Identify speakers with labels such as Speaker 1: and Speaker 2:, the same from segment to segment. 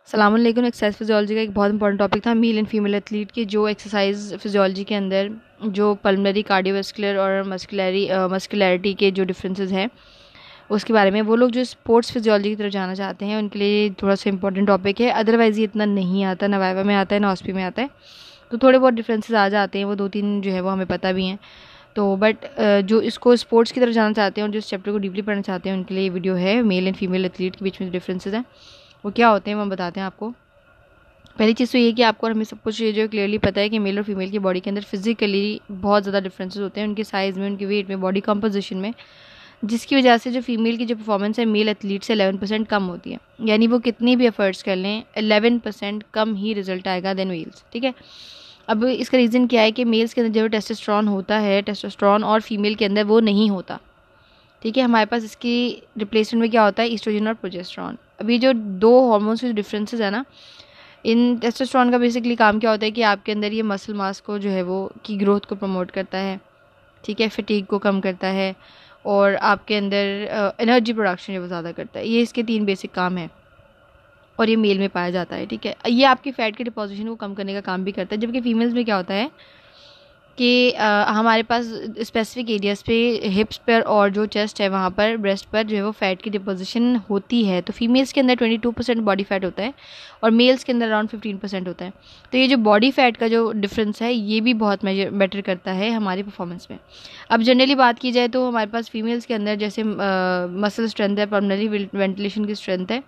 Speaker 1: सलामुअलैकुम। Exercise physiology का एक बहुत इंपॉर्टेंट टॉपिक था मेल एंड फीमेल एथलीट की, जो एक्सरसाइज फिजियोलॉजी के अंदर जो पल्मोनरी, कार्डियोवैस्कुलर और मस्कुलैरिटी के जो डिफरेंसेस हैं उसके बारे में। वो लोग जो स्पोर्ट्स फिजियोलॉजी की तरफ जाना चाहते हैं उनके लिए थोड़ा सा इंपॉर्टेंट टॉपिक है। अदरवाइज़ ये इतना नहीं आता, ना वाइवा में आता है ना ऑस्पी में आता है, तो थोड़े बहुत डिफरेंसेस आ जाते हैं। वो 2-3 जो है वो हमें पता भी हैं। तो बट जो इसको स्पोर्ट्स की तरफ जाना चाहते हैं और जो इस चैप्टर को डीपली पढ़ना चाहते हैं उनके लिए ये वीडियो है। मेल एंड फीमेल एथलीट के बीच में डिफरेंसेस हैं वो क्या होते हैं वो हम बताते हैं आपको। पहली चीज़ तो ये कि आपको और हमें सब कुछ ये जो क्लियरली पता है कि मेल और फीमेल की बॉडी के अंदर फिजिकली बहुत ज़्यादा डिफरेंसेस होते हैं, उनके साइज़ में, उनके वेट में, बॉडी कंपोजिशन में, जिसकी वजह से जो फीमेल की जो परफॉर्मेंस है मेल एथलीट से 11% कम होती है। यानी वो कितनी भी एफर्ट्स कर लें 11% कम ही रिजल्ट आएगा देन मेल्स। ठीक है, अब इसका रीज़न क्या है कि मेल्स के अंदर जो टेस्टोस्टेरोन होता है, टेस्टोस्टेरोन और फीमेल के अंदर वो नहीं होता। ठीक है, हमारे पास इसकी रिप्लेसमेंट में क्या होता है, ईस्ट्रोजन और प्रोजेस्टेरोन। अभी जो दो हॉर्मोन्स के डिफरेंसेस है ना, इन टेस्टोस्टेरोन का बेसिकली काम क्या होता है कि आपके अंदर ये मसल मास को जो है वो की ग्रोथ को प्रमोट करता है। ठीक है, फटीग को कम करता है और आपके अंदर एनर्जी प्रोडक्शन जो वो ज़्यादा करता है। ये इसके 3 बेसिक काम है और ये मेल में पाया जाता है। ठीक है, ये आपकी फैट के डिपोजिशन को कम करने का काम भी करता है। जबकि फीमेल्स में क्या होता है कि हमारे पास स्पेसिफिक एरियाज़ पे, हिप्स पर और जो चेस्ट है वहाँ पर, ब्रेस्ट पर जो है वो फैट की डिपोजिशन होती है। तो फीमेल्स के अंदर 22% बॉडी फैट होता है और मेल्स के अंदर अराउंड 15% होता है। तो ये जो बॉडी फैट का जो डिफरेंस है ये भी बहुत बेटर करता है हमारी परफॉर्मेंस में। अब जनरली बात की जाए तो हमारे पास फीमेल्स के अंदर जैसे मसल स्ट्रेंथ है, पल्मोनरी वेंटिलेशन की स्ट्रेंथ है,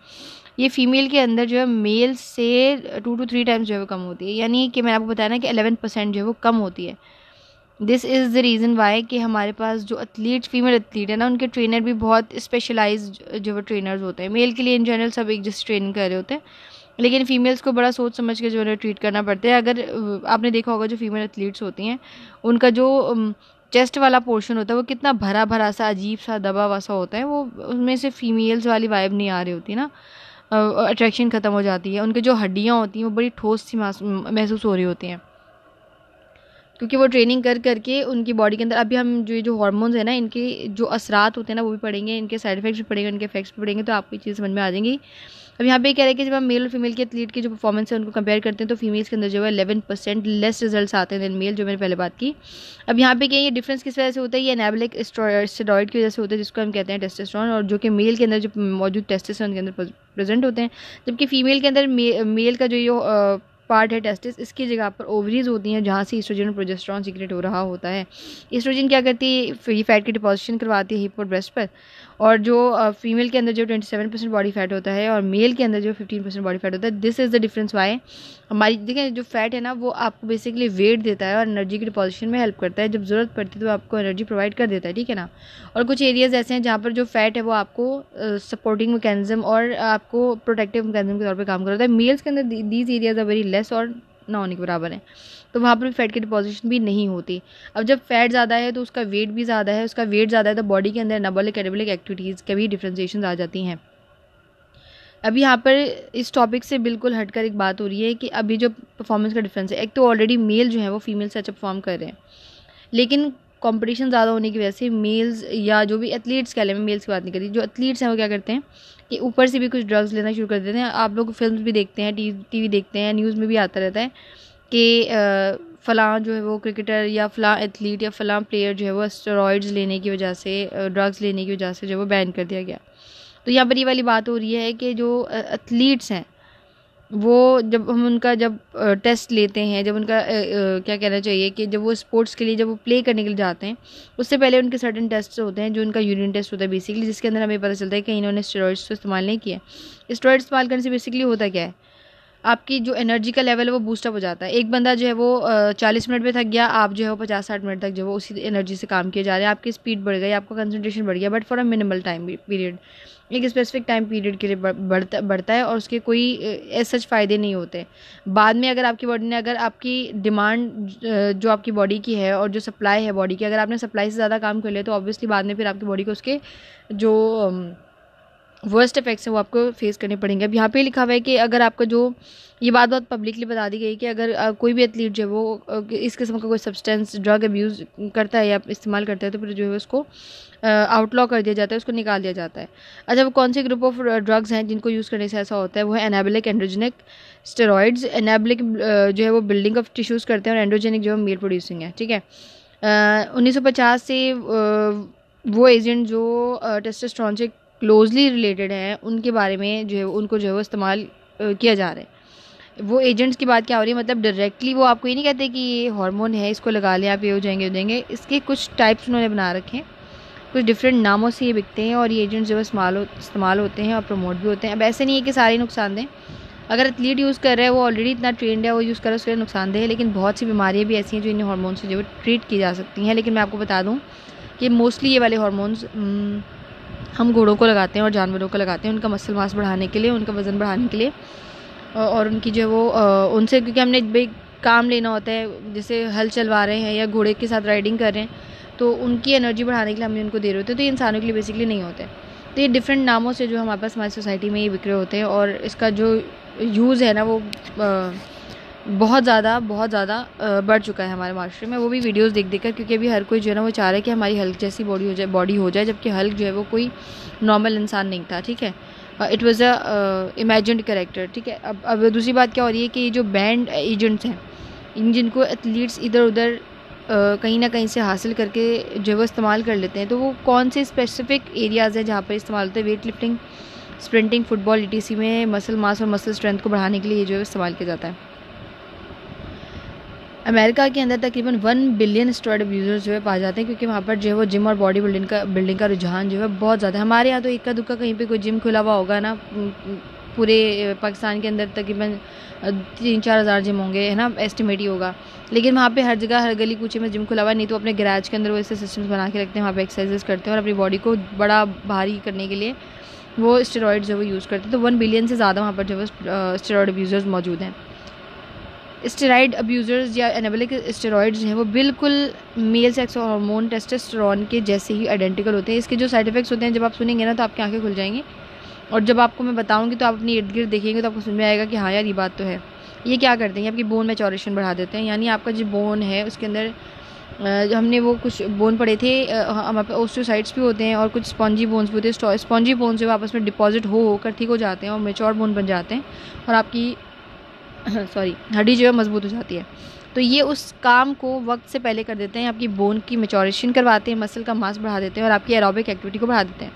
Speaker 1: ये फीमेल के अंदर जो है मेल से 2 to 3 टाइम्स जो है वो कम होती है। यानी कि मैंने आपको बताया ना कि 11% जो है वो कम होती है। This is the reason why कि हमारे पास जो एथलीट, फीमेल एथलीट है ना, उनके ट्रेनर भी बहुत स्पेशलाइज्ड जो वो ट्रेनर्स होते हैं। मेल के लिए इन जनरल सब एक जैसे ट्रेनिंग कर रहे होते हैं, लेकिन फीमेल्स को बड़ा सोच समझ के जो है ट्रीट करना पड़ता है। अगर आपने देखा होगा जो फीमेल एथलीट्स होती हैं उनका जो चेस्ट वाला पोर्शन होता है वो कितना भरा भरा सा, अजीब सा, दबा हुआ सा होता है, वो उसमें से फीमेल्स वाली वाइब नहीं आ रही होती ना, अट्रैक्शन ख़त्म हो जाती है। उनकी जो हड्डियाँ होती हैं वो बड़ी ठोस सी महसूस हो रही होती हैं, क्योंकि वो ट्रेनिंग कर करके उनकी बॉडी के अंदर। अभी हम जो हार्मोन्स है ना, इनके जो असरात होते हैं ना वो भी पढ़ेंगे, इनके साइड इफेक्ट्स भी पढ़ेंगे, इनके इफेक्ट्स भी पढ़ेंगे, तो आपको ये चीज़ समझ में आ जाएंगी। अब यहाँ पे ये कह रहे हैं कि जब हम मेल और फीमेल के एथलीट की जो परफॉर्मेंस है उनको कंपेयर करते हैं तो फीमेल्स के अंदर जो है 11% लेस रिजल्ट्स आते हैं देन मेल, जो मैंने पहले बात की। अब यहाँ पे क्या ये डिफरेंस किस वजह से होता है, ये एनाबॉलिक स्टेरॉइड की वजह से होता है, जिसको हम कहते हैं टेस्टोस्टेरोन, और जो कि मेल के अंदर जो मौजूद टेस्टोस्टेरोन के अंदर प्रेजेंट होते हैं। जबकि फीमेल के अंदर मेल का जो पार्ट है टेस्टिस, इसकी जगह पर ओवरीज होती हैं जहाँ से ईस्ट्रोजन और प्रोजेस्टेरोन सीक्रेट हो रहा होता है। ईस्ट्रोजन क्या करती है, ये फैट की डिपोजिशन करवाती है हिप और ब्रेस्ट पर, और जो फीमेल के अंदर जो 27% बॉडी फैट होता है और मेल के अंदर जो 15% बॉडी फैट होता है। This is the difference why हमारी, देखें, जो फैट है ना वो आपको बेसिकली वेट देता है और एनर्जी की डिपोजिशन में हेल्प करता है। जब ज़रूरत पड़ती है तो आपको एनर्जी प्रोवाइड कर देता है। ठीक है ना, और कुछ एरियाज़ ऐसे हैं जहाँ पर जो फैट है वो आपको सपोर्टिंग मैकेनिज्म और आपको प्रोटेक्टिव मैकेनिज्म के तौर पर काम करता है। मेल्स के अंदर these areas are very less और ना होने के बराबर है, तो वहाँ पर फैट की डिपोजिशन भी नहीं होती। अब जब फैट ज़्यादा है तो उसका वेट भी ज़्यादा है, उसका वेट ज़्यादा है तो बॉडी के अंदर एनाबॉलिक कैटाबॉलिक एक्टिविटीज़ के भी डिफ्रेंसिएशन आ जाती हैं। अब यहाँ पर इस टॉपिक से बिल्कुल हटकर एक बात हो रही है कि अभी जो परफॉर्मेंस का डिफरेंस है, एक तो ऑलरेडी मेल जो है वो फीमेल से अच्छा परफॉर्म कर रहे हैं, लेकिन कंपटीशन ज़्यादा होने की वजह से मेल्स या जो भी एथलीट्स कह लें, मैं मेल्स की बात नहीं कर रही, जो एथलीट्स हैं वो क्या करते हैं कि ऊपर से भी कुछ ड्रग्स लेना शुरू कर देते हैं। आप लोग फिल्म भी देखते हैं, टीवी देखते हैं, न्यूज़ में भी आता रहता है कि फ़लाँ जो है वो क्रिकेटर या फ़लाँ एथलीट या फ़लाँ प्लेयर जो है वो स्टेरॉइड्स लेने की वजह से, ड्रग्स लेने की वजह से जो है वो बैन कर दिया गया। तो यहाँ पर ये वाली बात हो रही है कि जो एथलीट्स हैं वो जब हम उनका जब टेस्ट लेते हैं, जब उनका क्या कहना चाहिए कि जब वो स्पोर्ट्स के लिए, जब वो प्ले करने के लिए जाते हैं, उससे पहले उनके सर्टेन टेस्ट होते हैं, जो उनका यूरिन टेस्ट होता है बेसिकली, जिसके अंदर हमें पता चलता है कि इन्होंने स्टेरॉइड्स तो इस्तेमाल नहीं किया। स्टेरॉइड्स इस्तेमाल करने से बेसिकली होता क्या है, आपकी जो एनर्जी का लेवल है वो बूस्टअप हो जाता है। एक बंदा जो है वो 40 मिनट में थक गया, आप जो है वो 50-60 मिनट तक जो है वो उसी एनर्जी से काम किए जा रहे हैं, आपकी स्पीड बढ़ गई, आपका कंसंट्रेशन बढ़ गया, but for a minimal time period, एक स्पेसिफिक टाइम पीरियड के लिए बढ़ता है और उसके कोई ऐसे सच फ़ायदे नहीं होते। बाद में अगर आपकी बॉडी ने, अगर आपकी डिमांड जो आपकी बॉडी की है और जो सप्लाई है बॉडी की, अगर आपने सप्लाई से ज़्यादा काम कर लिया तो ऑब्वियसली बाद में फिर आपकी बॉडी को उसके जो वर्स्ट इफेक्ट्स हैं वो आपको फेस करने पड़ेंगे। अब यहाँ पे लिखा हुआ है कि अगर आपका जो ये बात बहुत पब्लिकली बता दी गई कि अगर कोई भी एथलीट जो है वो इस किस्म का कोई सब्सटेंस ड्रग अब्यूज़ करता है या इस्तेमाल करता है तो फिर जो है उसको आउटलॉ कर दिया जाता है, उसको निकाल दिया जाता है। अच्छा, वो कौन से ग्रुप ऑफ ड्रग्स हैं जिनको यूज़ करने से ऐसा होता है? वो है एनाबलिक एंड्रोजेनिक स्टेरॉइड्स। एनाबलिक जो है वो बिल्डिंग ऑफ टिश्यूज़ करते हैं और एंड्रोजेनिक जो है मील प्रोड्यूसिंग है। ठीक है, 1950 से वो एजेंट जो टेस्टोस्टेरोन से क्लोजली रिलेटेड हैं उनके बारे में जो है उनको जो है वो इस्तेमाल किया जा रहा है। वो एजेंट्स की बात क्या हो रही है, मतलब डायरेक्टली वो आपको ये नहीं कहते कि ये हार्मोन है इसको लगा लें आप ये हो जाएंगे। इसके कुछ टाइप्स उन्होंने बना रखे हैं, कुछ डिफरेंट नामों से ये बिकते हैं और ये एजेंट्स जो है इस्तेमाल होते हैं और प्रमोट भी होते हैं। अब ऐसे नहीं है कि सारे नुकसान दें। अगर एथलीट यूज़ कर रहा है वो ऑलरेडी इतना ट्रेंड है वो यूज़ कर रहा है उसके लिए नुकसानदेह है, लेकिन बहुत सी बीमारियाँ भी ऐसी हैं जो इन हार्मोन से जो है ट्रीट की जा सकती हैं। लेकिन मैं आपको बता दूँ कि मोस्टली ये वाले हार्मोन्स हम घोड़ों को लगाते हैं और जानवरों को लगाते हैं उनका मसल मास बढ़ाने के लिए, उनका वज़न बढ़ाने के लिए और उनकी जो है वो उनसे, क्योंकि हमने भाई काम लेना होता है, जैसे हल चलवा रहे हैं या घोड़े के साथ राइडिंग कर रहे हैं तो उनकी एनर्जी बढ़ाने के लिए हमने उनको दे रहे होते हैं, तो ये इंसानों के लिए बेसिकली नहीं होते। तो ये डिफरेंट नामों से जो हमारे पास हमारी सोसाइटी में ये बिक्रे होते हैं और इसका जो यूज़ है ना वो बहुत ज़्यादा बढ़ चुका है हमारे माशरे में, वो भी वीडियोस देख कर, क्योंकि अभी हर कोई जो है ना वो चाह रहा है कि हमारी हल्क जैसी बॉडी हो जाए, जबकि हल्क जो है वो कोई नॉर्मल इंसान नहीं था। ठीक है, it was a imagined character. ठीक है, अब दूसरी बात क्या हो रही है कि जो बैंड एजेंट्स हैं इन जिनको एथलीट्स इधर उधर कहीं ना कहीं से हासिल करके जो है वो इस्तेमाल कर लेते हैं, तो वो कौन से स्पेसिफिक एरियाज़ हैं जहाँ पर इस्तेमाल होते हैं? Weight lifting, sprinting, football, ETC में मसल मास और मसल स्ट्रेंथ को बढ़ाने के लिए ये जो है इस्तेमाल किया जाता है। अमेरिका के अंदर तकरीबन 1 बिलियन स्टेरॉइड अब्यूज़र्स जो है पाए जाते हैं, क्योंकि वहाँ पर जो है वो जिम और बॉडी बिल्डिंग का रुझान जो है बहुत ज़्यादा है। हमारे यहाँ तो इक्का दुक्का कहीं पे कोई जिम खुला हुआ होगा ना, पूरे पाकिस्तान के अंदर तकरीबन 3-4 हज़ार जिम होंगे, है ना, एस्टिमेट ही होगा। लेकिन वहाँ पे हर जगह हर गली कूचे में जिम खुला हुआ, नहीं तो अपने गैराज के अंदर वो ऐसे सिस्टम्स बना के रखते हैं, वहाँ पे एक्सरसाइजेस करते हैं और अपनी बॉडी को बड़ा भारी करने के लिए वो स्टेरॉइड जो वो यूज़ करते हैं। तो 1 बिलियन से ज़्यादा वहाँ पर जो है स्टेरॉइड अब्यूज़र्स मौजूद हैं। स्टेरॉइड अब्यूज़र्स या एनाबॉलिक स्टेरॉइड्स हैं वो बिल्कुल मेल सेक्स हार्मोन टेस्टोस्टेरोन के जैसे ही आइडेंटिकल होते हैं। इसके जो साइड इफेक्ट्स होते हैं जब आप सुनेंगे ना तो आपकी आंखें खुल जाएंगी, और जब आपको मैं बताऊंगी तो आप अपनी इर्द गिर्द देखेंगे तो आपको समझ में आएगा कि हाँ यार ये बात तो है। ये क्या करते हैं, आपकी बोन मैच्योरेशन बढ़ा देते हैं, यानी आपका जो बोन है उसके अंदर हमने वो कुछ बोन पड़े थे, हमारे पास ओस्टियोसाइट्स भी होते हैं और कुछ स्पॉन्जी बोन्स भी होते हैं। स्पॉन्जी बोन्स जो आपस में डिपॉजिट होकर ठीक हो जाते हैं और मेच्योर बोन बन जाते हैं और आपकी हड्डी जो है मजबूत हो जाती है। तो ये उस काम को वक्त से पहले कर देते हैं, आपकी बोन की मैच्योरेशन करवाते हैं, मसल का मास बढ़ा देते हैं और आपकी एरोबिक एक्टिविटी को बढ़ा देते हैं।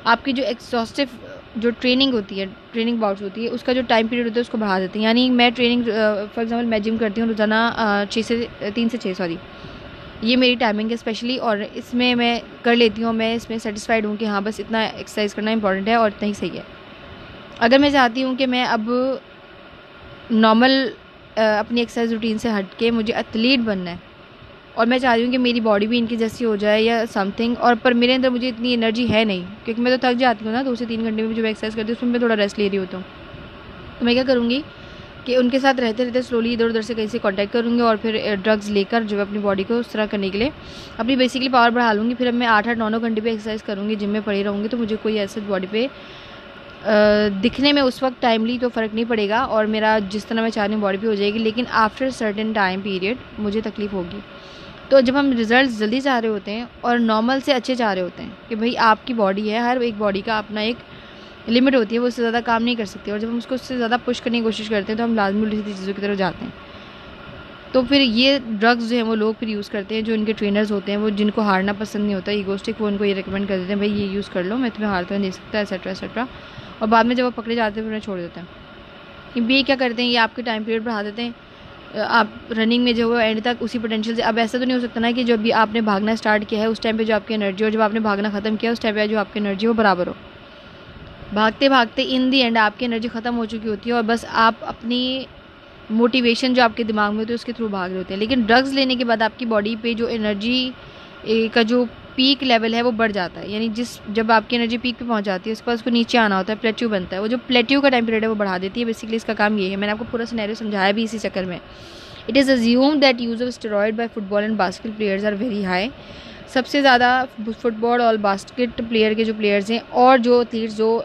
Speaker 1: आपकी जो एक्सॉस्टिव जो ट्रेनिंग होती है, ट्रेनिंग बाउट्स होती है, उसका जो टाइम पीरियड होता है उसको बढ़ा देते हैं। यानी मैं ट्रेनिंग फॉर एग्जांपल मैं जिम करती हूँ रोज़ाना 3 से 6 ये मेरी टाइमिंग है स्पेशली, और इसमें मैं कर लेती हूँ, मैं इसमें सेटिस्फाइड हूँ कि हाँ बस इतना एक्सरसाइज करना इंपॉर्टेंट है और इतना ही सही है। अगर मैं चाहती हूँ कि मैं अब नॉर्मल अपनी एक्सरसाइज रूटीन से हट के मुझे एथलीट बनना है और मैं चाह रही हूँ कि मेरी बॉडी भी इनकी जैसी हो जाए या समथिंग, और पर मेरे अंदर मुझे इतनी एनर्जी है नहीं, क्योंकि मैं तो थक जाती हूँ ना 2 से 3 घंटे में जो मैं एक्सरसाइज करती हूँ उसमें मैं थोड़ा रेस्ट ले रही होती हूँ। तो मैं क्या करूँगी कि उनके साथ रहते रहते स्लोली इधर उधर से कहीं से कॉन्टैक्ट करूँगी और फिर ड्रग्स लेकर जो है अपनी बॉडी को उस तरह करने के लिए अपनी बेसिकली पावर बढ़ा लूँगी। फिर अब मैं 8-8, 9-9 घंटे पे एक्सरसाइज करूँगी, जिम में पड़ी रहूँगी, तो मुझे कोई ऐसे बॉडी पे दिखने में उस वक्त टाइमली तो फ़र्क नहीं पड़ेगा और मेरा जिस तरह मैं चाह रही हूँ बॉडी पे हो जाएगी, लेकिन आफ्टर सर्टेन टाइम पीरियड मुझे तकलीफ़ होगी। तो जब हम रिज़ल्ट जल्दी चाह रहे होते हैं और नॉर्मल से अच्छे चाह रहे होते हैं कि भाई आपकी बॉडी है, हर एक बॉडी का अपना एक लिमिट होती है, वो उससे ज़्यादा काम नहीं कर सकती, और जब हम उसको उससे ज़्यादा पुश करने की कोशिश करते हैं तो हम लाजमी उल्टी चीज़ों की तरफ जाते हैं। तो फिर ये ड्रग्स जो हैं वो लोग फिर यूज़ करते हैं, जो इनके ट्रेनर्स होते हैं वो जिनको हारना पसंद नहीं होता, ईगोस्टिक, वो उनको ये रिकमेंड कर देते हैं भाई ये यूज़ कर लो, मैं तुम्हें हारता नहीं दे सकता, एक्सेट्रा एक्सेट्रा, और बाद में जब वो पकड़े जाते हैं फिर उन्हें छोड़ देते हैं। ये क्या करते हैं, ये आपके टाइम पीरियड बढ़ा देते हैं, आप रनिंग में जो है एंड तक उसी पोटेंशियल से। अब ऐसा तो नहीं हो सकता ना कि जब भी आपने भागना स्टार्ट किया है उस टाइम पे जो आपकी एनर्जी और जब आपने भागना ख़त्म किया उस टाइम पे जो आपकी एनर्जी वो बराबर हो। भागते भागते इन दी एंड आपकी एनर्जी ख़त्म हो चुकी होती है और बस आप अपनी मोटिवेशन जो आपके दिमाग में होती है उसके थ्रू भाग रहे होते हैं। लेकिन ड्रग्स लेने के बाद आपकी बॉडी पे जो एनर्जी का जो पीक लेवल है वो बढ़ जाता है, यानी जब आपकी एनर्जी पीक पे पहुंच जाती है उसके बाद उसको नीचे आना होता है, प्लेट्यू बनता है। वो जो प्लेट्यू का टाइम पीरियड है वो बढ़ा देती है। बेसिकली इसका काम ये है, मैंने आपको पूरा सिनेरियो समझाया भी इसी चक्कर में। It is assumed that use of steroid by football and basketball players are very high सबसे ज़्यादा फुटबॉल और बास्केट प्लेयर के जो प्लेयर्स हैं और जो एथलीट्स जो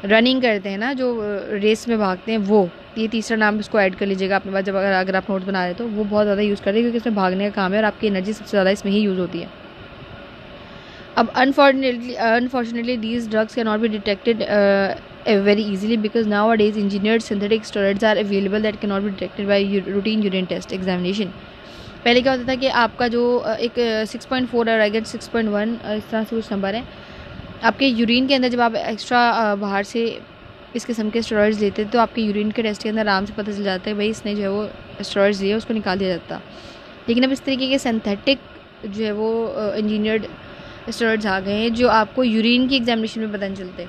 Speaker 1: रनिंग करते हैं ना, जो रेस में भागते हैं, वो ये तीसरा नाम इसको ऐड कर लीजिएगा अपने पास जब अगर आप नोट्स बना रहे तो वो बहुत ज़्यादा यूज़ करते हैं क्योंकि इसमें भागने का काम है और आपकी एनर्जी सबसे ज़्यादा इसमें ही यूज़ होती है। अब unfortunately these drugs can not be detected very easily because nowadays engineered synthetic steroids are available that cannot be detected by routine urine test examination। पहले क्या होता था कि आपका जो एक 6.4 और अगर 6.1 इस तरह से कुछ नंबर है आपके यूरिन के अंदर, जब आप एक्स्ट्रा बाहर से इस किस्म के स्टेरॉइड्स लेते तो आपके यूरिन के टेस्ट के अंदर आराम से पता चल जाता है भाई इसने जो है वो स्टेरॉइड्स लिए, उसको निकाल दिया जाता। लेकिन अब इस तरीके के सिंथेटिक जो है वो इंजीनियर्ड स्टेरॉइड्स आ गए हैं जो आपको यूरिन की एग्जामिनेशन में पता नहीं चलते,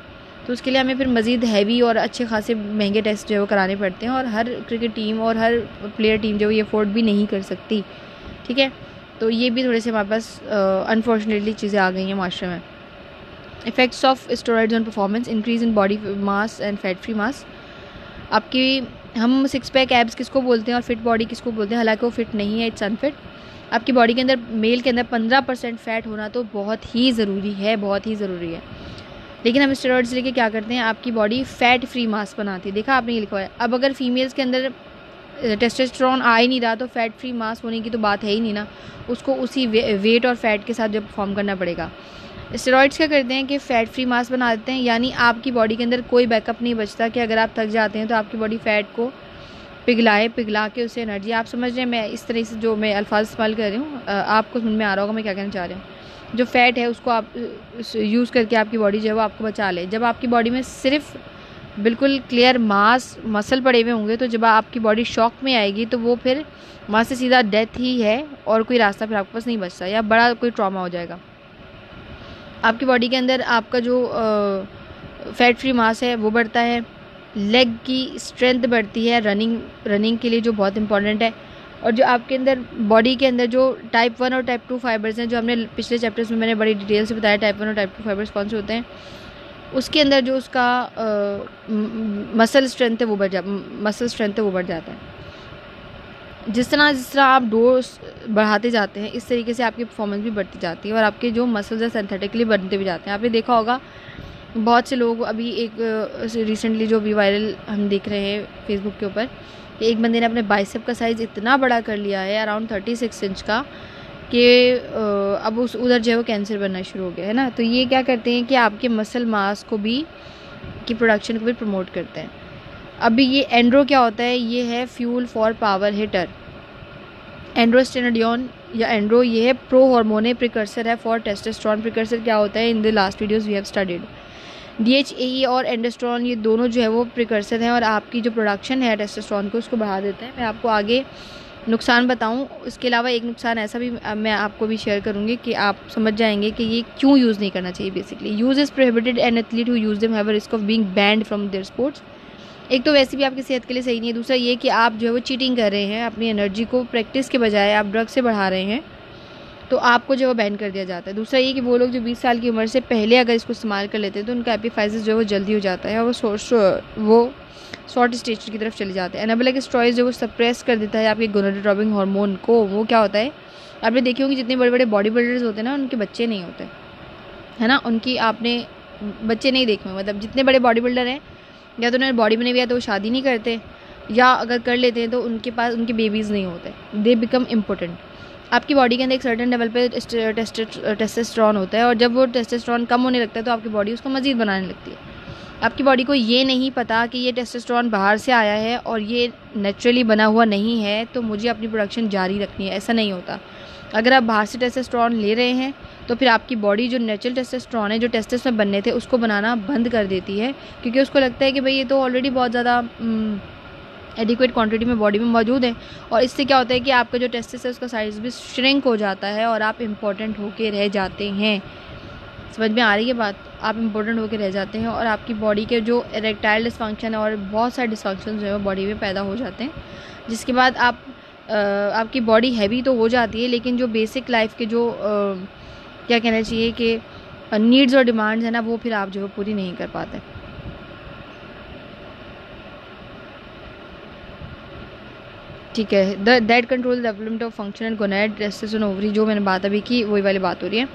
Speaker 1: तो उसके लिए हमें फिर मज़ीद हैवी और अच्छे खासे महंगे टेस्ट जो है वो कराने पड़ते हैं और हर क्रिकेट टीम और हर प्लेयर टीम जो है ये अफोर्ड भी नहीं कर सकती। ठीक है, तो ये भी थोड़े से हमारे पास अनफॉर्चुनेटली चीज़ें आ गई हैं माशरे में। Effects of steroids on performance, increase in body mass and fat free mass. आपकी हम 6 पैक एब्स किसको बोलते हैं और फिट बॉडी किसको बोलते हैं, हालांकि वो फिट नहीं है, इट्स अनफिट। आपकी बॉडी के अंदर मेल के अंदर 15% फैट होना तो बहुत ही ज़रूरी है, बहुत ही ज़रूरी है। लेकिन हम स्टेरॉइड्स लेके क्या करते हैं, आपकी बॉडी फैट फ्री मास बनाती है। देखा आपने ये लिखा है। अब अगर फीमेल्स के अंदर टेस्टोस्टेरोन आ ही नहीं रहा तो फैट फ्री मास होने की तो बात है ही नहीं ना, उसको उसी वेट और फैट के साथ जो परफॉर्म करना पड़ेगा। स्टेरॉइड्स क्या करते हैं कि फ़ैट फ्री मास बना देते हैं, यानी आपकी बॉडी के अंदर कोई बैकअप नहीं बचता कि अगर आप थक जाते हैं तो आपकी बॉडी फ़ैट को पिघला के उससे एनर्जी, आप समझ रहे हैं मैं इस तरह से जो मैं अल्फाज इस्तेमाल कर रही हूँ, आपको समझ में आ रहा होगा मैं क्या कहना चाह रही हूँ। जो फ़ैट है उसको आप यूज़ करके आपकी बॉडी जो है वो आपको बचा ले। जब आपकी बॉडी में सिर्फ बिल्कुल क्लियर मास मसल पड़े हुए होंगे तो जब आपकी बॉडी शॉक में आएगी तो वो फिर वहाँ से सीधा डेथ ही है और कोई रास्ता फिर आपके पास नहीं बचता या बड़ा कोई ट्रॉमा हो जाएगा। आपकी बॉडी के अंदर आपका जो फैट फ्री मास है वो बढ़ता है, लेग की स्ट्रेंथ बढ़ती है रनिंग के लिए जो बहुत इंपॉर्टेंट है, और जो आपके अंदर बॉडी के अंदर जो टाइप 1 और टाइप 2 फाइबर्स हैं जो हमने पिछले चैप्टर्स में मैंने बड़ी डिटेल से बताया टाइप 1 और टाइप 2 फाइबर्स कौन से होते हैं, उसके अंदर जो उसका मसल स्ट्रेंथ है वो बढ़ जाता है। जिस तरह आप डोज बढ़ाते जाते हैं इस तरीके से आपकी परफॉर्मेंस भी बढ़ती जाती है और आपके जो मसल्स हैं सिंथेटिकली बनते भी जाते हैं। आपने देखा होगा बहुत से लोग अभी एक रिसेंटली जो भी वायरल हम देख रहे हैं फेसबुक के ऊपर, एक बंदे ने अपने बाइसेप का साइज़ इतना बड़ा कर लिया है अराउंड 36 इंच का कि अब उधर जो है वो कैंसर बनना शुरू हो गया है ना। तो ये क्या करते हैं कि आपके मसल मास को भी की प्रोडक्शन को भी प्रमोट करते हैं। अभी ये एंड्रो क्या होता है, ये है fuel for power hitter. Androstenedione या एंड्रो ये है प्रो हार्मोन प्रिकर्सर है फॉर टेस्टोस्टेरोन। प्रिकर्सर क्या होता है, in the last videos we have studied. DHEA और एंडोस्टेरोन ये दोनों जो है वो प्रिकर्सर हैं और आपकी जो प्रोडक्शन है टेस्टोस्टेरोन को उसको बढ़ा देते हैं। मैं आपको आगे नुकसान बताऊं, उसके अलावा एक नुकसान ऐसा भी मैं आपको भी शेयर करूंगी कि आप समझ जाएंगे कि ये क्यों यूज़ नहीं करना चाहिए। Basically use is prohibited and athlete who use them have a risk of being banned from their sports. एक तो वैसे भी आपकी सेहत के लिए सही नहीं है, दूसरा ये कि आप जो है वो चीटिंग कर रहे हैं, अपनी एनर्जी को प्रैक्टिस के बजाय आप ड्रग से बढ़ा रहे हैं तो आपको जो है वो बैन कर दिया जाता है। दूसरा ये कि वो लोग जो 20 साल की उम्र से पहले अगर इसको इस्तेमाल कर लेते हैं तो उनका एपिफाइजिस जो है वो जल्दी हो जाता है और वो शॉर्ट स्टेज की तरफ चले जाते हैं। एनाबोलिक स्टेरॉइड्स जो वो सप्रेस कर देता है आपके गोनाडोट्रोपिक हार्मोन को। वो क्या होता है, आपने देखी होगी जितने बड़े बड़े बॉडी बिल्डर्स होते हैं ना उनके बच्चे नहीं होते है ना, उनकी आपने बच्चे नहीं देखे, मतलब जितने बड़े बॉडी बिल्डर हैं या तो उन्होंने बॉडी बनी हुई है तो वो शादी नहीं करते, या अगर कर लेते हैं तो उनके पास उनके बेबीज़ नहीं होते, दे बिकम इम्पोर्टेंट। आपकी बॉडी के अंदर एक सर्टेन लेवल पे टेस्टोस्टेरोन होता है और जब वो टेस्टोस्टेरोन कम होने लगता है तो आपकी बॉडी उसको मज़ीद बनाने लगती है। आपकी बॉडी को ये नहीं पता कि ये टेस्टोस्टेरोन बाहर से आया है और ये नेचुरली बना हुआ नहीं है तो मुझे अपनी प्रोडक्शन जारी रखनी है, ऐसा नहीं होता। अगर आप बाहर से टेस्टोस्टेरोन ले रहे हैं तो फिर आपकी बॉडी जो नेचुरल टेस्टोस्टेरोन है जो टेस्टिस में बनने थे उसको बनाना बंद कर देती है, क्योंकि उसको लगता है कि भाई ये तो ऑलरेडी बहुत ज़्यादा एडिक्वेट क्वांटिटी में बॉडी में मौजूद है। और इससे क्या होता है कि आपका जो टेस्टिस है उसका साइज़ भी श्रिंक हो जाता है और आप इम्पोर्टेंट होके रह जाते हैं। समझ में आ रही है बात, आप इम्पोर्टेंट होकर रह जाते हैं और आपकी बॉडी के जो इरेक्टाइल डिसफंक्शन है और बहुत सारे डिसफंक्शन जो है वो बॉडी में पैदा हो जाते हैं, जिसके बाद आपकी बॉडी हैवी तो हो जाती है लेकिन जो बेसिक लाइफ के जो क्या कहना चाहिए कि नीड्स और डिमांड्स है ना वो फिर आप जो है पूरी नहीं कर पाते। ठीक है। That control development of function and gonad testosterone ovary, जो मैंने बात अभी की वही वाली बात हो रही है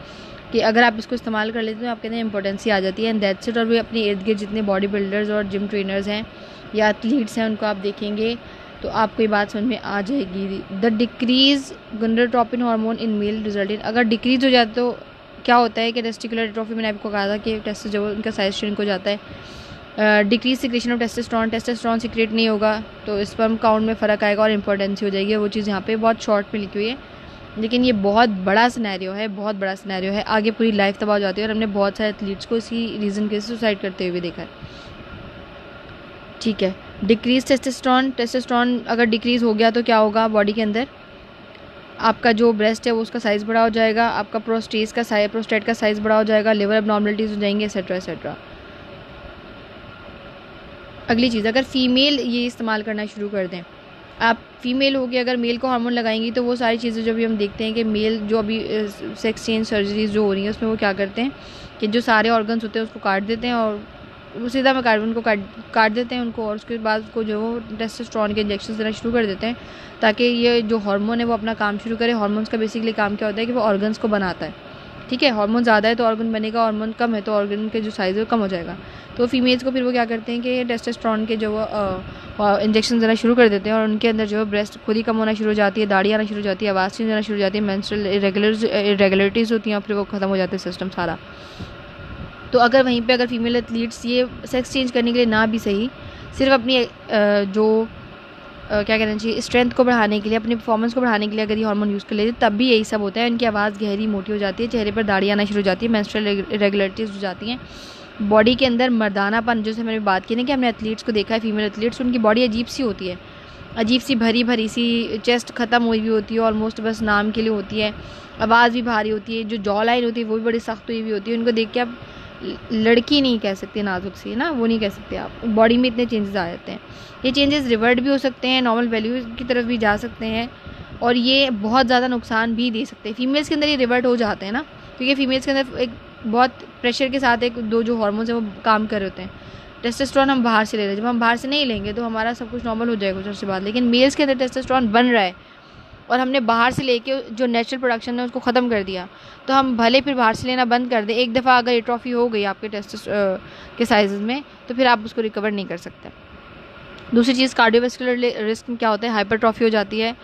Speaker 1: कि अगर आप इसको इस्तेमाल कर लेते हो आपके अंदर इंपॉर्टेंसी आ जाती है। And that's it. और भी अपने इर्द गिर्द जितने बॉडी बिल्डर्स और जिम ट्रेनर्स हैं या एथलीट्स हैं उनको आप देखेंगे तो आपको ये बात समझ में आ जाएगी। The decrease gonadotropin hormone in male result in, अगर डिक्रीज हो जाए तो क्या होता है कि टेस्टिकुलर एट्रोफी, मैंने आपको कहा था कि टेस्ट जो उनका साइज श्रिंक हो जाता है। Decrease secretion of testosterone secrete नहीं होगा तो स्पर्म काउंट में फ़र्क आएगा और इंपॉर्टेंसी हो जाएगी। वो चीज़ यहाँ पे बहुत शॉर्ट में लिखी हुई है, लेकिन ये बहुत बड़ा सिनेरियो है, बहुत बड़ा सिनेरियो है। आगे पूरी लाइफ तबाह हो जाती है और हमने बहुत सारे एथलीट्स को इसी रीज़न के सुसाइड करते हुए देखा है। ठीक है। डिक्रीज टेस्टोस्टेरोन अगर डिक्रीज़ हो गया तो क्या होगा बॉडी के अंदर, आपका जो ब्रेस्ट है वो उसका साइज़ बड़ा हो जाएगा, आपका प्रोस्टेट का साइज़ बड़ा हो जाएगा, लिवर एबनॉर्मलिटीज़ हो जाएंगे, एक्सेट्रा एक्सेट्रा। अगली चीज़, अगर फीमेल ये इस्तेमाल करना शुरू कर दें, आप फीमेल हो गए अगर मेल को हार्मोन लगाएंगी तो वो सारी चीज़ें जो भी हम देखते हैं कि मेल जो अभी सेक्स चेंज सर्जरीज जो हो रही हैं उसमें वो क्या करते हैं कि जो सारे ऑर्गन्स होते हैं उसको काट देते हैं और सीधा में उनको काट देते हैं उनको, और उसके बाद उसको जो टेस्टोस्टेरोन के इंजेक्शन देना शुरू कर देते हैं ताकि ये जो हार्मोन है वो अपना काम शुरू करे। हार्मोन्स का बेसिकली काम क्या होता है कि वो ऑर्गन्स को बनाता है। ठीक है, हार्मोन ज़्यादा है तो ऑर्गन बनेगा, हार्मोन कम है तो ऑर्गन के जो साइज़ है वो कम हो जाएगा। तो फीमेल्स को फिर वो क्या करते हैं कि टेस्टोस्टेरोन के जो इंजेक्शन देना शुरू कर देते हैं और उनके अंदर जो ब्रेस्ट खुद ही कम होना शुरू हो जाती है, दाढ़ी आना शुरू हो जाती है, आवाज़ चेंज होना शुरू हो जाती है, मेंस्ट्रुअल इरेगुलरिटीज़ होती हैं और फिर वो ख़त्म हो जाते हैं सिस्टम सारा। तो अगर वहीं पे अगर फीमेल एथलीट्स ये सेक्स चेंज करने के लिए ना भी सही, सिर्फ अपनी क्या कहना चाहिए स्ट्रेंथ को बढ़ाने के लिए, अपनी परफॉर्मेंस को बढ़ाने के लिए अगर ये हार्मोन यूज़ कर लेते तब भी यही सब होता है। इनकी आवाज़ गहरी मोटी हो जाती है, चेहरे पर दाढ़ी आना शुरू हो जाती है, मेंस्ट्रुअल इरेगुलरिटीज़ हो जाती हैं, बॉडी के अंदर मर्दानापन, जैसे मैंने बात की ना कि हमने एथलीट्स को देखा है फीमेल एथलीट्स, उनकी बॉडी अजीब सी होती है, अजीब सी भरी भरी सी, चेस्ट ख़त्म हुई हुई होती है ऑलमोस्ट, बस नाम के लिए होती है, आवाज़ भी भारी होती है, जो जॉ लाइन होती है वो भी बड़ी सख्त हुई हुई होती है। उनको देख के आप लड़की नहीं कह सकते, नाजुक सी ना, वो नहीं कह सकते आप। बॉडी में इतने चेंजेस आ जाते हैं। ये चेंजेस रिवर्ट भी हो सकते हैं, नॉर्मल वैल्यू की तरफ भी जा सकते हैं और ये बहुत ज़्यादा नुकसान भी दे सकते हैं। फीमेल्स के अंदर ये रिवर्ट हो जाते हैं ना, क्योंकि फीमेल्स के अंदर एक बहुत प्रेशर के साथ एक दो जो हार्मोन्स हैं वो काम कर रहे होते हैं। टेस्टोस्टेरोन हम बाहर से ले रहे हैं, जब हम बाहर से नहीं लेंगे तो हमारा सब कुछ नॉर्मल हो जाएगा कुछ अर्से बाद, लेकिन मेल्स के अंदर टेस्टोस्टेरोन बन रहा है और हमने बाहर से लेके जो नेचुरल प्रोडक्शन है उसको ख़त्म कर दिया, तो हम भले फिर बाहर से लेना बंद कर दें, एक दफ़ा अगर एट्रोफी हो गई आपके टेस्टोस के साइज़ में तो फिर आप उसको रिकवर नहीं कर सकते। दूसरी चीज़, कार्डियोवैस्कुलर रिस्क में क्या होता है, हाइपरट्रॉफी हो जाती है,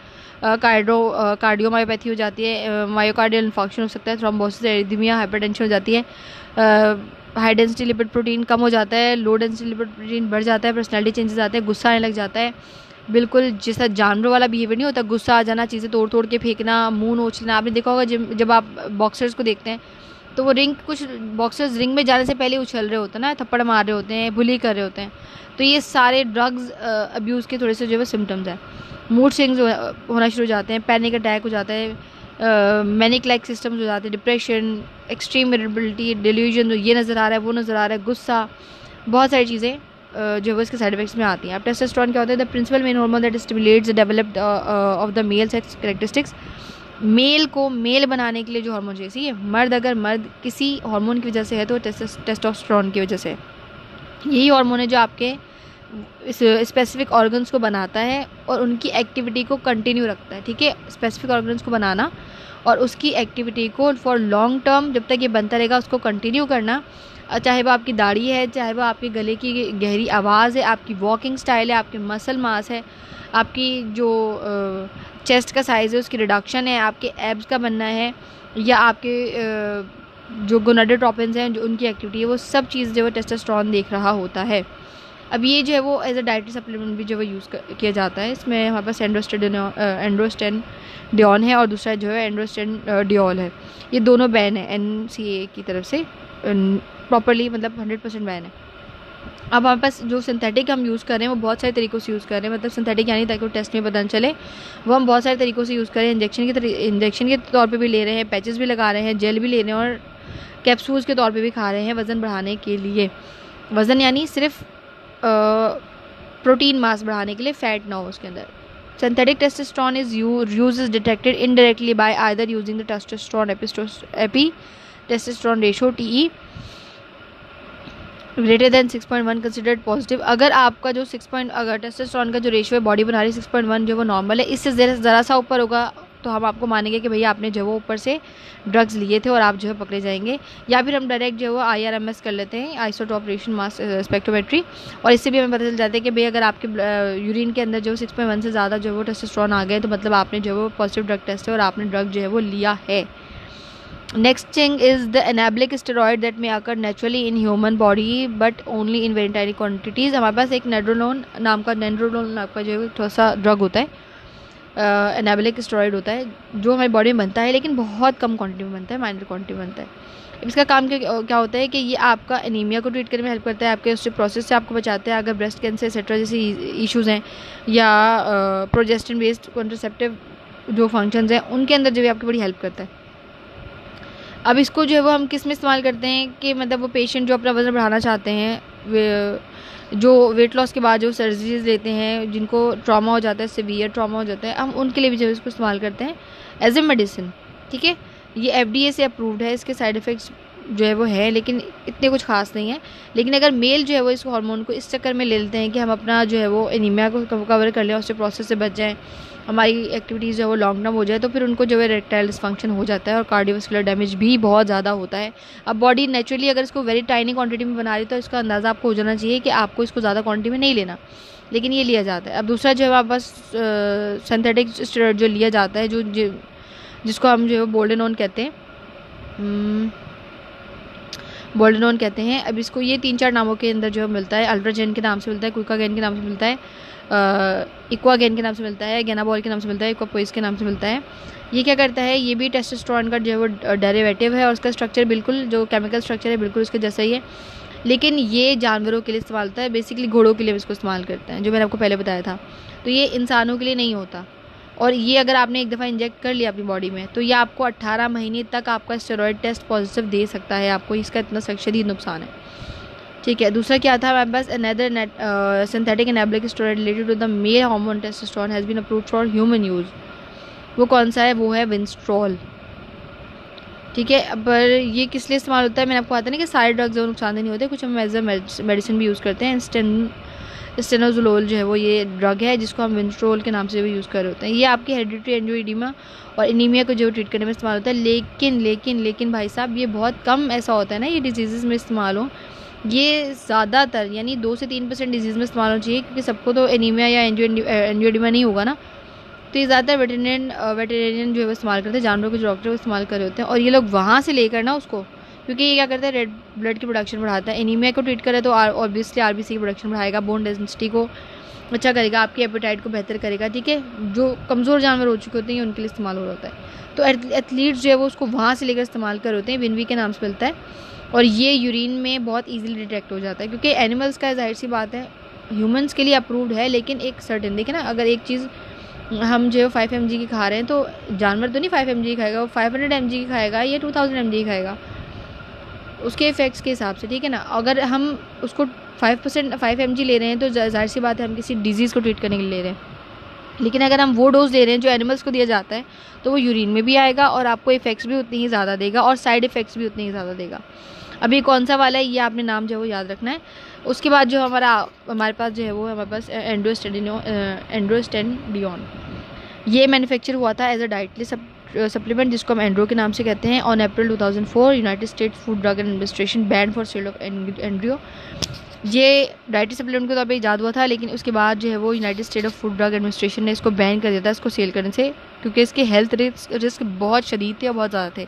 Speaker 1: कार्डियोमायोपैथी हो जाती है, मायोकार्डियल इन्फेक्शन हो सकता है, थ्रोम्बोसिस, एरिथमिया, हाइपरटेंशन हो जाती है, हाई डेंसिटी लिपिड प्रोटीन कम हो जाता है, लो डेंसिटी लिपिड प्रोटीन बढ़ जाता है, पर्सनैलिटी चेंजेस आते हैं, गुस्सा आने लग जाता है, बिल्कुल जैसा जानवरों वाला बिहेवियर नहीं होता, गुस्सा आ जाना, चीज़ें तोड़ तोड़ के फेंकना, मुंह नोचना। आपने देखा होगा जब आप बॉक्सर्स को देखते हैं तो वो कुछ बॉक्सर्स रिंग में जाने से पहले उछल रहे होते हैं ना, थप्पड़ मार रहे होते हैं, बुली कर रहे होते हैं, तो ये सारे ड्रग्स अब्यूज़ के थोड़े से जो है सिम्टम्स हैं। मूड स्विंग्स होना शुरू हो जाते हैं, पैनिक अटैक हो जाता है, मैनिक लाइक सिस्टम्स हो जाते हैं, डिप्रेशन, एक्सट्रीम इरिटेबिलिटी, डिल्यूजन, ये नज़र आ रहा है वो नज़र आ रहा है, गुस्सा, बहुत सारी चीज़ें जो है इसके साइड इफेक्ट्स में आती हैं। अब टेस्टोस्टेरोन क्या होता है, the principal main hormone that stimulates the developed of the male sex characteristics. Male को मेल बनाने के लिए जो हार्मोन चाहिए, ये मर्द अगर मर्द किसी हार्मोन की वजह से है तो टेस्टोस्टेरोन की वजह से, यही हार्मोन है जो आपके इस स्पेसिफिक ऑर्गन्स को बनाता है और उनकी एक्टिविटी को कंटिन्यू रखता है। ठीक है, स्पेसिफिक ऑर्गन्स को बनाना और उसकी एक्टिविटी को फॉर लॉन्ग टर्म जब तक ये बनता रहेगा उसको कंटिन्यू करना, चाहे वो आपकी दाढ़ी है, चाहे वो आपके गले की गहरी आवाज़ है, आपकी वॉकिंग स्टाइल है, आपके मसल मास है, आपकी जो चेस्ट का साइज़ है उसकी रिडक्शन है, आपके एब्स का बनना है, या आपके जो गोनाडोट्रोपिन्स हैं जो उनकी एक्टिविटी है, वो सब चीज़ जो है टेस्टोस्टेरोन देख रहा होता है। अब ये जो है वो एज अ डाइटरी सप्लीमेंट भी जो है यूज़ किया जाता है। इसमें हमारे पास एंड्रोस्टेडियोन है और दूसरा जो है एंड्रोस्टेडियोल है। ये दोनों बैन है NCA की तरफ से प्रॉपरली, मतलब 100% बैन है। अब हमारे पास जो सिंथेटिक हम यूज़ कर रहे हैं वो बहुत सारे तरीक़ों से यूज़ कर रहे हैं, मतलब सिंथेटिक यानी ताकि वो टेस्ट में पता चले, वो हम बहुत सारे तरीक़ों से यूज़ कर रहे हैं। इंजेक्शन के तौर पे भी ले रहे हैं, पैचेस भी लगा रहे हैं, जेल भी ले रहे हैं और कैप्सूल्स के तौर पे भी खा रहे हैं वज़न बढ़ाने के लिए। वज़न यानी सिर्फ प्रोटीन मास बढ़ाने के लिए, फैट ना हो उसके अंदर। Synthetic testosterone is use is detected indirectly bye either using the testosterone AP testosterone ratio TE greater than 6.1 considered positive. अगर आपका जो अगर टेस्टोस्टेरोन का जो रेशियो है बॉडी बना रही 6.1 जो वो नॉर्मल है, इससे ज़रा सा ऊपर होगा तो हम आपको मानेंगे कि भैया आपने जो वो ऊपर से ड्रग्स लिए थे और आप जो है पकड़े जाएंगे। या फिर हम डायरेक्ट जो है वो IRMS कर लेते हैं, आइसोटोपरेशन मास स्पेक्ट्रोमेट्री, और इससे भी हमें पता चल जाता है कि भैया अगर आपके यूरिन के अंदर जो 6.1 से ज़्यादा जो है वो टेस्टोस्टेरोन आ गए तो मतलब आपने जो है वो पॉजिटिव ड्रग टेस्ट है और आपने ड्रग जो है वो लिया है। Next thing is the anabolic steroid that may occur naturally in human body but only in very tiny quantities। हमारे पास एक नेंड्रोलोन नाम का जो थोड़ा सा ड्रग होता है, एनाबलिक स्टेरॉइड होता है जो हमारी बॉडी में बनता है लेकिन बहुत कम क्वांटिटी में बनता है, माइनर क्वांटिटी में बनता है। इसका काम क्या होता है कि ये आपका एनीमिया को ट्रीट करने में हेल्प करता है, आपके उससे प्रोसेस से आपको बचाता है। अगर ब्रेस्ट कैंसर एक्सेट्रा जैसे इश्यूज़ हैं या प्रोजेस्टेरोन बेस्ड कॉन्ट्रासेप्टिव जो फंक्शंस हैं उनके अंदर जो है आपकी बड़ी हेल्प करता है। अब इसको जो है वो हम किस में इस्तेमाल करते हैं कि मतलब वो पेशेंट जो अपना वज़न बढ़ाना चाहते हैं, जो वेट लॉस के बाद जो सर्जरीज लेते हैं, जिनको ट्रॉमा हो जाता है, सीवियर ट्रॉमा हो जाता है, हम उनके लिए भी जो है इसको इस्तेमाल करते हैं एज ए मेडिसिन। ठीक है, ये FDA से अप्रूव्ड है, इसके साइड इफ़ेक्ट्स जो है वो है लेकिन इतने कुछ खास नहीं है। लेकिन अगर मेल जो है वो इस हार्मोन को इस चक्कर में ले लेते हैं कि हम अपना जो है वो एनीमिया को कवर कर लें, उससे प्रोसेस से बच जाएँ, हमारी एक्टिविटीज़ जो है वो लॉन्ग टर्म हो जाए, तो फिर उनको जो है इरेक्टाइल डिसफंक्शन हो जाता है और कार्डियोवास्कुलर डैमेज भी बहुत ज़्यादा होता है। अब बॉडी नेचुरली अगर इसको वेरी टाइनी क्वांटिटी में बना रही तो इसका अंदाज़ा आपको हो जाना चाहिए कि आपको इसको ज़्यादा क्वांटिटी में नहीं लेना, लेकिन ये लिया जाता है। अब दूसरा जो है आप बस सिंथेटिक स्टेरॉइड जो लिया जाता है, जिसको हम जो है बोल्डेनोन कहते हैं, बोल्डेनोन कहते हैं। अब इसको ये 3-4 नामों के अंदर जो मिलता है, अल्ट्राजेन के नाम से मिलता है, क्विकागेन के नाम से मिलता है, इक्वागेन के नाम से मिलता है, गेनाबॉल के नाम से मिलता है, इक्वापोइस के नाम से मिलता है। ये क्या करता है, ये भी टेस्टोस्टेरोन का जो है वो डेरिवेटिव है और उसका स्ट्रक्चर बिल्कुल जो केमिकल स्ट्रक्चर है बिल्कुल उसके जैसा ही है, लेकिन ये जानवरों के लिए इस्तेमाल होता है, बेसिकली घोड़ों के लिए इसको इस्तेमाल करते हैं, जो मैंने आपको पहले बताया था। तो ये इंसानों के लिए नहीं होता, और ये अगर आपने एक दफ़ा इंजेक्ट कर लिया अपनी बॉडी में तो ये आपको 18 महीने तक आपका स्टेरॉइड टेस्ट पॉजिटिव दे सकता है आपको, इसका इतना शदीद नुकसान है। ठीक है, दूसरा क्या था हमारे पास, another synthetic anabolic steroid related to the male hormone testosterone has been approved for human use. वो कौन सा है, वो है विंस्ट्रॉल। ठीक है, पर ये किस लिए इस्तेमाल होता है, मैंने आपको बताया ना कि सारे ड्रग्स जो नुकसानदेह नहीं होते, कुछ हम एज अ मेडिसिन भी यूज़ करते हैं। स्टेनोजोलोल जो है वो ये ड्रग है जिसको हम विंस्ट्रोल के नाम से भी यूज़ कर रहे होते हैं। ये आपकी हेरिडिटरी एंजियोइडेमा और एनीमिया को जो ट्रीट करने में इस्तेमाल होता है, लेकिन भाई साहब ये बहुत कम ऐसा होता है ना ये डिजीज़ में इस्तेमाल हो, ये ज़्यादातर यानी 2 से 3% डिजीज़ में इस्तेमाल होना चाहिए, क्योंकि सबको तो एनीमिया या एंजियोइडेमा नहीं होगा ना। तो ये ज़्यादातर वेटेरिनेरियन जो है वो इस्तेमाल करते हैं, जानवरों के जो डॉक्टर वो इस्तेमाल कर रहे होते हैं, और ये लोग वहाँ से लेकर ना उसको, क्योंकि ये क्या करता है, रेड ब्लड की प्रोडक्शन बढ़ाता है। एनीमिया को ट्रीट करे तो ऑब्वियसली RBC की प्रोडक्शन बढ़ाएगा, बोन डेंसिटी को अच्छा करेगा, आपकी एपेटाइट को बेहतर करेगा। ठीक है, जो कमज़ोर जानवर हो चुके होते हैं उनके लिए इस्तेमाल हो रहा होता है। तो एथलीट्स जो है वो उसको वहाँ से लेकर इस्तेमाल कर होते हैं, विनवी के नाम से मिलता है, और ये यूरिन में बहुत ईजिली डिटेक्ट हो जाता है, क्योंकि एनिमल्स का जाहिर सी बात है ह्यूमन्स के लिए अप्रूव्ड है, लेकिन एक सर्टेन, देखिए ना, अगर एक चीज़ हम जो 5 mg की खा रहे हैं तो जानवर तो नहीं 5 mg की खाएगा, वो 500 mg की खाएगा या 2000 mg की खाएगा उसके इफ़ेक्ट्स के हिसाब से। ठीक है ना, अगर हम उसको 5 mg ले रहे हैं तो जाहिर सी बात है हम किसी डिजीज़ को ट्रीट करने के लिए ले रहे हैं, लेकिन अगर हम वो डोज ले रहे हैं जो एनिमल्स को दिया जाता है तो वो यूरिन में भी आएगा और आपको इफ़ेक्ट्स भी उतनी ही ज़्यादा देगा और साइड इफ़ेक्ट्स भी उतनी ही ज़्यादा देगा। अभी कौन सा वाला है ये आपने नाम जो है वो याद रखना है। उसके बाद जो हमारे पास जो है वो हमारे पास एंड्रोस्टेडियोन, ये मैन्युफैक्चर हुआ था एज अ डाइटरी सप्लीमेंट जिसको हम एंड्रो के नाम से कहते हैं। On April 2004 United States Food Drug Administration ban for sale of andro. ये डाइटरी सप्लीमेंट के तौर पे ईजाद हुआ था, लेकिन उसके बाद जो है वो United state of food Drug administration ने इसको बैन कर दिया था इसको सेल करने से, क्योंकि इसके हेल्थ रिस्क बहुत शदीद थे और बहुत ज़्यादा थे।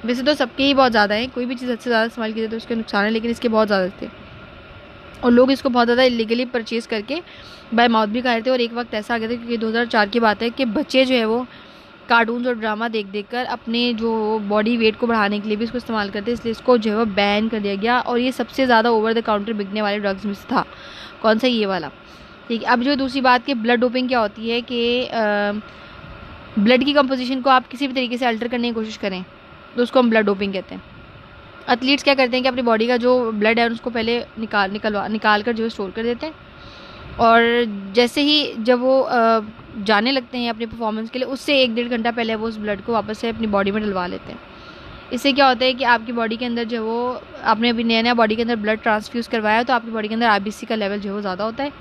Speaker 1: वैसे तो सबके ही बहुत ज़्यादा हैं, कोई भी चीज़ सबसे ज़्यादा इस्तेमाल की जाए तो उसके नुकसान है, लेकिन इसके बहुत ज़्यादा थे और लोग इसको बहुत ज़्यादा इलीगली परचेज़ करके बाय माउथ भी खा रहे थे। और एक वक्त ऐसा आ गया था, क्योंकि 2004 की बात है, कि बच्चे जो है वो कार्टून्स और ड्रामा देख कर अपने जो बॉडी वेट को बढ़ाने के लिए भी इसको इस्तेमाल करते हैं, इसलिए इसको जो है वो बैन कर दिया गया। और ये सबसे ज़्यादा ओवर द काउंटर बिकने वाले ड्रग्स में से था। कौन सा, ये वाला। ठीक है, अब जो दूसरी बात कि ब्लड डोपिंग क्या होती है कि ब्लड की कंपोजिशन को आप किसी भी तरीके से अल्टर करने की कोशिश करें तो उसको हम ब्लड डोपिंग कहते हैं। एथलीट्स क्या करते हैं कि अपनी बॉडी का जो ब्लड है उसको पहले निकाल कर जो है स्टोर कर देते हैं, और जैसे ही जब वो जाने लगते हैं अपने परफॉर्मेंस के लिए, उससे 1-1.5 घंटा पहले वो उस ब्लड को वापस से अपनी बॉडी में डलवा लेते हैं। इससे क्या होता है कि आपकी बॉडी के अंदर जो वो आपने अभी नया बॉडी के अंदर ब्लड ट्रांसफ्यूज़ करवाया तो आपकी बॉडी के अंदर आरबीसी का लेवल जो है वो ज़्यादा होता है,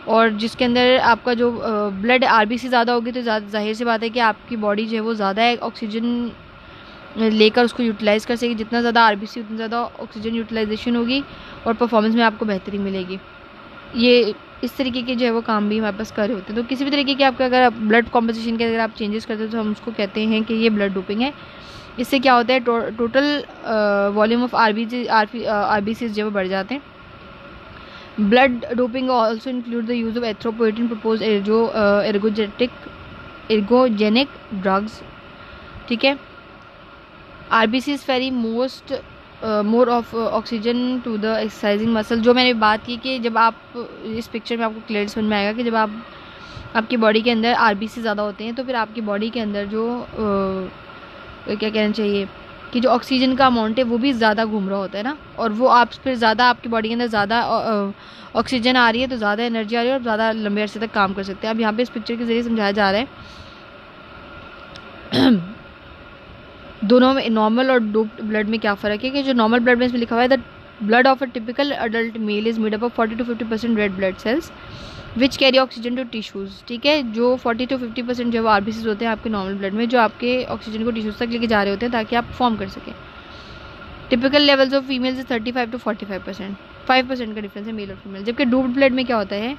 Speaker 1: और जिसके अंदर आपका जो ब्लड आरबीसी ज़्यादा होगी तो जाहिर सी बात है कि आपकी बॉडी जो है वो ज़्यादा ऑक्सीजन लेकर उसको यूटिलाइज़ कर सकेगी। जितना ज़्यादा आरबीसी उतना ज़्यादा ऑक्सीजन यूटिलाइजेशन होगी और परफॉर्मेंस में आपको बेहतरी मिलेगी। ये इस तरीके के जो है वो काम भी हमारे पास कर रहे होते हैं। तो किसी भी तरीके के आपका अगर ब्लड कॉम्पोजिशन के अगर आप चेंजेस करते हो तो हम उसको कहते हैं कि ये ब्लड डोपिंग है। इससे क्या होता है, टोटल वॉल्यूम ऑफ आरबीसी जो बढ़ जाते हैं। Blood doping also include the use of erythropoietin propose ergogenic drugs. ठीक है, RBC is very more of oxygen to the exercising muscle. जो मैंने बात की कि जब आप इस पिक्चर में आपको क्लियर समझ में आएगा कि जब आपकी बॉडी के अंदर आरबीसी ज़्यादा होते हैं तो फिर आपकी बॉडी के अंदर जो क्या कहना चाहिए कि जो ऑक्सीजन का अमाउंट है वो भी ज़्यादा घूम रहा होता है ना, और वो आप फिर ज़्यादा आपकी बॉडी के अंदर ज़्यादा ऑक्सीजन आ रही है तो ज़्यादा एनर्जी आ रही है और ज़्यादा लंबे अरसे तक काम कर सकते हैं। अब यहाँ पे इस पिक्चर के ज़रिए समझाया जा रहा है दोनों में नॉर्मल और डोप्ड ब्लड में क्या फ़र्क है। कि जो नॉर्मल ब्लड में इसमें लिखा हुआ है the blood of a typical adult male is made up of 40 to 50% red blood cells which carry oxygen to tissues. ठीक है, जो 40 to 50% जो आरबीसी होते हैं आपके नॉर्मल ब्लड में, जो आपके ऑक्सीजन को टिश्यूज़ तक लेके जा रहे होते हैं ताकि आप परफॉर्म कर सकें। Typical levels of females is 35 to 45%, 5% का डिफरेंस है मेल और फीमेल। जबकि डोप्ड ब्लड में क्या होता है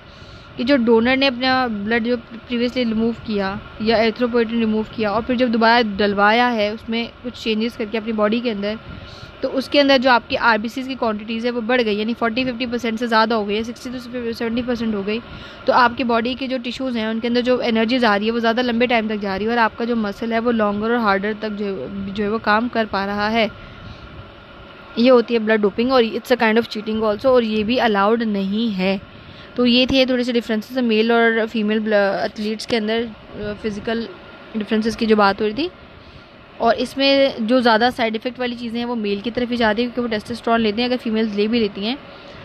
Speaker 1: कि जो डोनर ने अपना ब्लड जो प्रीवियसली रिमूव किया या एथ्रोपोएटिन रिमूव किया और फिर जब दोबारा डलवाया है उसमें कुछ चेंजेस करके अपनी बॉडी के अंदर, तो उसके अंदर जो आपकी आरबीसीज़ की क्वांटिटीज़ है वो बढ़ गई, यानी 40-50% से ज़्यादा हो गई है, 60 to 70% हो गई। तो आपकी बॉडी के जो टिश्यूज़ हैं उनके अंदर जो एनर्जी जा रही है वो ज़्यादा लंबे टाइम तक जा रही है और आपका जो मसल है वो लॉन्गर और हार्डर तक जो है वो काम कर पा रहा है। ये होती है ब्लड डोपिंग और it's a kind of cheating also, और ये भी अलाउड नहीं है। तो ये थे थोड़े से डिफरेंसेस मेल और फीमेल एथलीट्स के अंदर फिज़िकल डिफरेंसेस की जो बात हो रही थी। और इसमें जो ज़्यादा साइड इफ़ेक्ट वाली चीज़ें हैं वो मेल की तरफ ही जाती है क्योंकि वो टेस्टोस्टेरोन लेते हैं। अगर फीमेल्स ले भी लेती हैं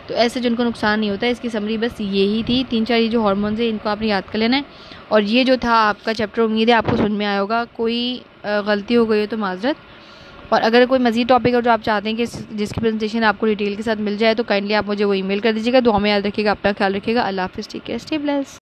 Speaker 1: तो ऐसे जिनको नुकसान नहीं होता है। इसकी समरी बस यही थी, 3-4 ये जो हार्मोन्स हैं इनको आपने याद कर लेना है। और ये जो था आपका चैप्टर, उम्मीद है आपको समझ में आया होगा। कोई गलती हो गई हो तो माजरत। और अगर कोई मज़ीद टॉपिक है जो आप चाहते हैं कि जिसकी प्रेजेंटेशन आपको डिटेल के साथ मिल जाए तो काइंडली आप मुझे वो ईमेल कर दीजिएगा। दुआ में याद रखिएगा, अपना ख्याल रखिएगा। अल्लाह हाफ़िज़। Take care, stay blessed.